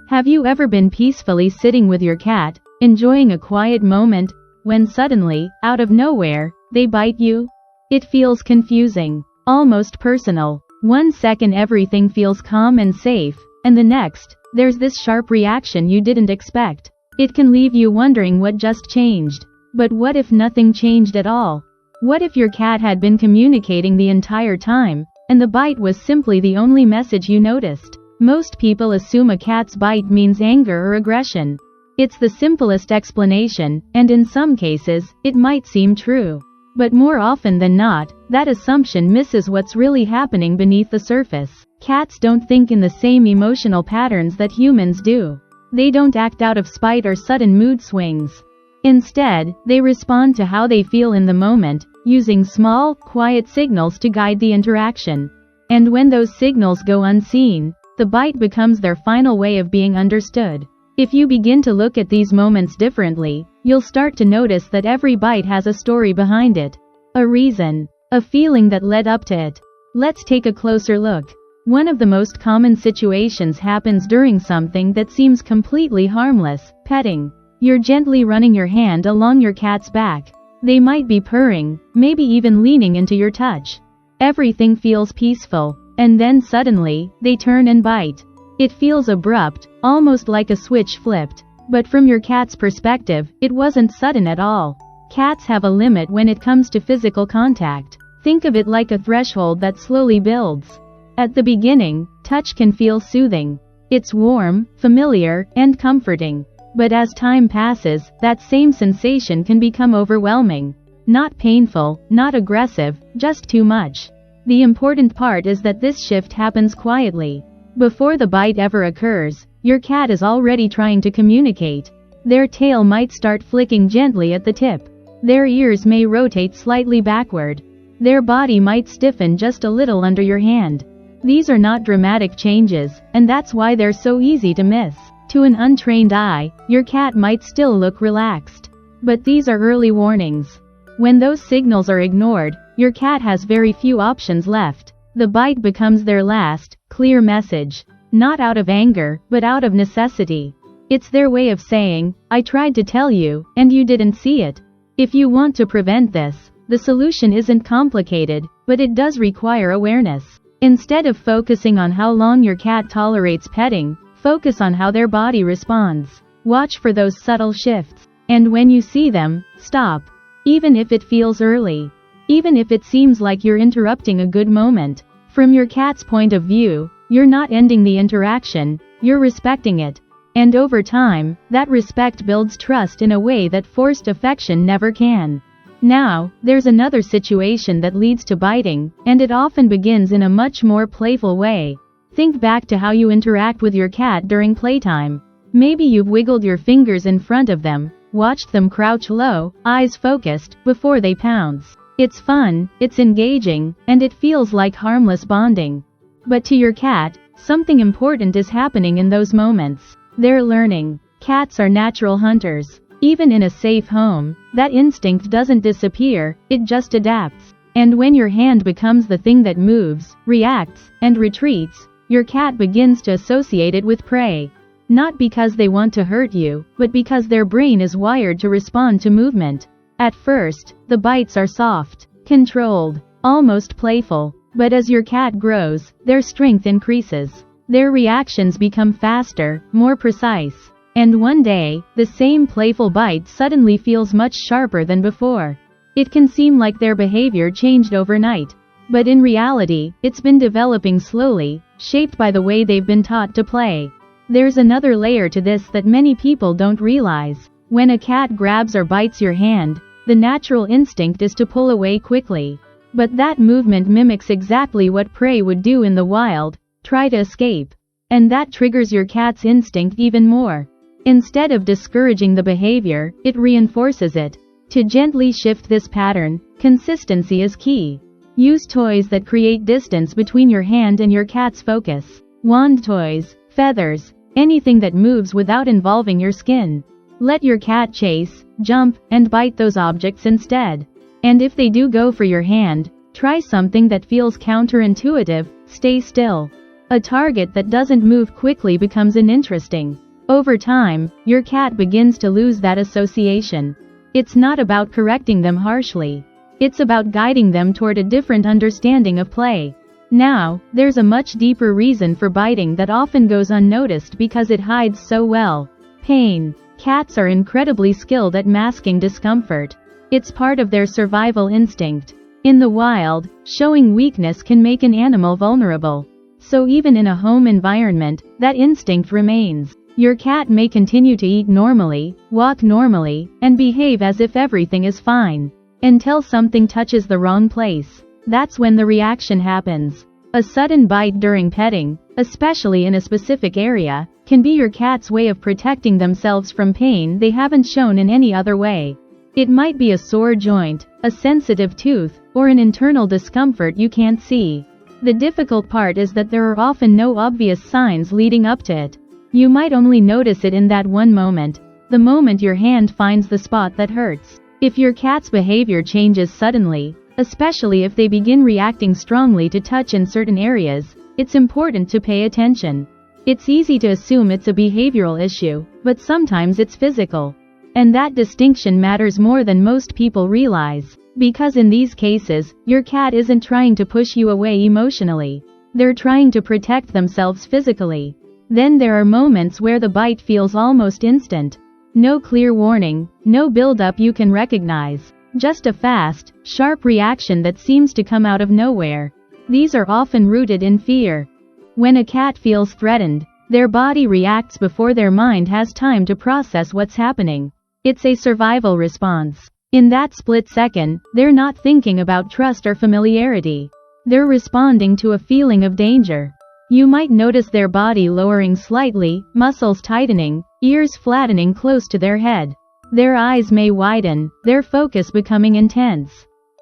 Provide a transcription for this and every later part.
Have you ever been peacefully sitting with your cat, enjoying a quiet moment, when suddenly, out of nowhere, they bite you? It feels confusing, almost personal. 1 second everything feels calm and safe, and the next, there's this sharp reaction you didn't expect. It can leave you wondering what just changed. But what if nothing changed at all? What if your cat had been communicating the entire time, and the bite was simply the only message you noticed? Most people assume a cat's bite means anger or aggression. It's the simplest explanation, and in some cases, it might seem true. But more often than not, that assumption misses what's really happening beneath the surface. Cats don't think in the same emotional patterns that humans do. They don't act out of spite or sudden mood swings. Instead, they respond to how they feel in the moment, using small, quiet signals to guide the interaction. And when those signals go unseen, the bite becomes their final way of being understood. If you begin to look at these moments differently, you'll start to notice that every bite has a story behind it. A reason. A feeling that led up to it. Let's take a closer look. One of the most common situations happens during something that seems completely harmless, petting. You're gently running your hand along your cat's back. They might be purring, maybe even leaning into your touch. Everything feels peaceful, and then suddenly, they turn and bite. It feels abrupt, almost like a switch flipped. But from your cat's perspective, it wasn't sudden at all. Cats have a limit when it comes to physical contact. Think of it like a threshold that slowly builds. At the beginning, touch can feel soothing. It's warm, familiar, and comforting. But as time passes, that same sensation can become overwhelming. Not painful, not aggressive, just too much. The important part is that this shift happens quietly. Before the bite ever occurs, your cat is already trying to communicate. Their tail might start flicking gently at the tip. Their ears may rotate slightly backward. Their body might stiffen just a little under your hand. These are not dramatic changes, and that's why they're so easy to miss. To an untrained eye, your cat might still look relaxed. But these are early warnings. When those signals are ignored, your cat has very few options left. The bite becomes their last, clear message. Not out of anger, but out of necessity. It's their way of saying, I tried to tell you, and you didn't see it. If you want to prevent this, the solution isn't complicated, but it does require awareness. Instead of focusing on how long your cat tolerates petting, focus on how their body responds. Watch for those subtle shifts. And when you see them, stop. Even if it feels early. Even if it seems like you're interrupting a good moment. From your cat's point of view, you're not ending the interaction, you're respecting it. And over time, that respect builds trust in a way that forced affection never can. Now, there's another situation that leads to biting, and it often begins in a much more playful way. Think back to how you interact with your cat during playtime. Maybe you've wiggled your fingers in front of them, watched them crouch low, eyes focused, before they pounce. It's fun, it's engaging, and it feels like harmless bonding. But to your cat, something important is happening in those moments. They're learning. Cats are natural hunters. Even in a safe home, that instinct doesn't disappear, it just adapts. And when your hand becomes the thing that moves, reacts, and retreats, your cat begins to associate it with prey. Not because they want to hurt you, but because their brain is wired to respond to movement. At first, the bites are soft, controlled, almost playful. But as your cat grows, their strength increases. Their reactions become faster, more precise. And one day, the same playful bite suddenly feels much sharper than before. It can seem like their behavior changed overnight. But in reality, it's been developing slowly, shaped by the way they've been taught to play. There's another layer to this that many people don't realize. When a cat grabs or bites your hand, the natural instinct is to pull away quickly. But that movement mimics exactly what prey would do in the wild, try to escape. And that triggers your cat's instinct even more. Instead of discouraging the behavior, it reinforces it. To gently shift this pattern, consistency is key. Use toys that create distance between your hand and your cat's focus. Wand toys, feathers, anything that moves without involving your skin. Let your cat chase, jump, and bite those objects instead. And if they do go for your hand, try something that feels counterintuitive, stay still. A target that doesn't move quickly becomes uninteresting. Over time, your cat begins to lose that association. It's not about correcting them harshly. It's about guiding them toward a different understanding of play. Now, there's a much deeper reason for biting that often goes unnoticed because it hides so well. Pain. Cats are incredibly skilled at masking discomfort. It's part of their survival instinct. In the wild, showing weakness can make an animal vulnerable. So even in a home environment, that instinct remains. Your cat may continue to eat normally, walk normally, and behave as if everything is fine, until something touches the wrong place. That's when the reaction happens. A sudden bite during petting, especially in a specific area, can be your cat's way of protecting themselves from pain they haven't shown in any other way. It might be a sore joint, a sensitive tooth, or an internal discomfort you can't see. The difficult part is that there are often no obvious signs leading up to it. You might only notice it in that one moment, the moment your hand finds the spot that hurts. If your cat's behavior changes suddenly, especially if they begin reacting strongly to touch in certain areas, it's important to pay attention. It's easy to assume it's a behavioral issue, but sometimes it's physical. And that distinction matters more than most people realize, because in these cases, your cat isn't trying to push you away emotionally. They're trying to protect themselves physically. Then there are moments where the bite feels almost instant. No clear warning, no build-up you can recognize. Just a fast, sharp reaction that seems to come out of nowhere. These are often rooted in fear. When a cat feels threatened, their body reacts before their mind has time to process what's happening. It's a survival response. In that split second, they're not thinking about trust or familiarity. They're responding to a feeling of danger. You might notice their body lowering slightly, muscles tightening, ears flattening close to their head. Their eyes may widen, their focus becoming intense.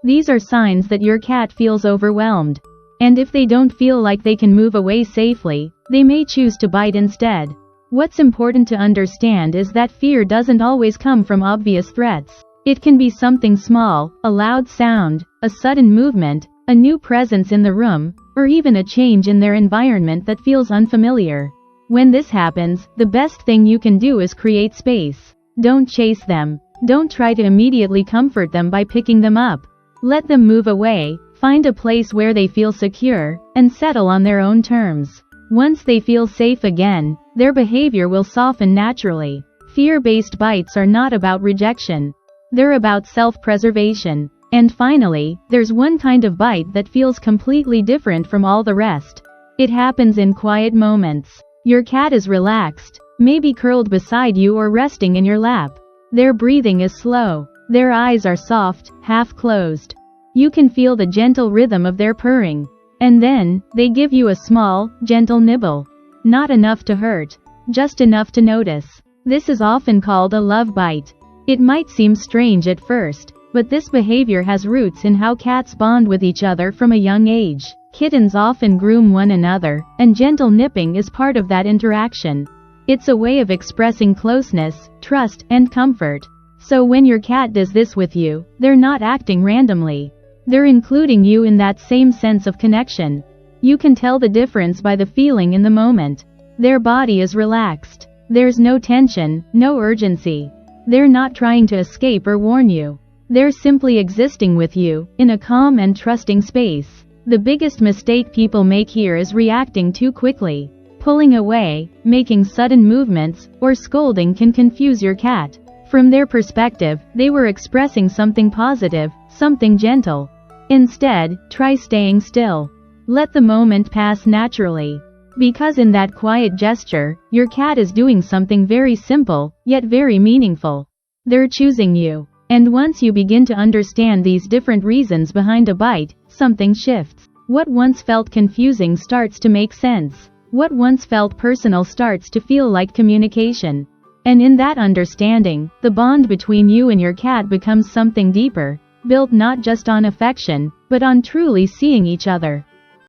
These are signs that your cat feels overwhelmed. And if they don't feel like they can move away safely, they may choose to bite instead. What's important to understand is that fear doesn't always come from obvious threats. It can be something small, a loud sound, a sudden movement, a new presence in the room, or even a change in their environment that feels unfamiliar. When this happens, the best thing you can do is create space. Don't chase them. Don't try to immediately comfort them by picking them up. Let them move away, find a place where they feel secure, and settle on their own terms. Once they feel safe again, their behavior will soften naturally. Fear-based bites are not about rejection. They're about self-preservation. And finally, there's one kind of bite that feels completely different from all the rest. It happens in quiet moments. Your cat is relaxed, maybe curled beside you or resting in your lap. Their breathing is slow. Their eyes are soft, half closed. You can feel the gentle rhythm of their purring. And then, they give you a small, gentle nibble. Not enough to hurt, just enough to notice. This is often called a love bite. It might seem strange at first, but this behavior has roots in how cats bond with each other from a young age. Kittens often groom one another, and gentle nipping is part of that interaction. It's a way of expressing closeness, trust, and comfort. So when your cat does this with you, they're not acting randomly. They're including you in that same sense of connection. You can tell the difference by the feeling in the moment. Their body is relaxed. There's no tension, no urgency. They're not trying to escape or warn you. They're simply existing with you, in a calm and trusting space. The biggest mistake people make here is reacting too quickly. Pulling away, making sudden movements, or scolding can confuse your cat. From their perspective, they were expressing something positive, something gentle. Instead, try staying still. Let the moment pass naturally. Because in that quiet gesture, your cat is doing something very simple, yet very meaningful. They're choosing you. And once you begin to understand these different reasons behind a bite, something shifts. What once felt confusing starts to make sense. What once felt personal starts to feel like communication. And in that understanding, the bond between you and your cat becomes something deeper, built not just on affection, but on truly seeing each other.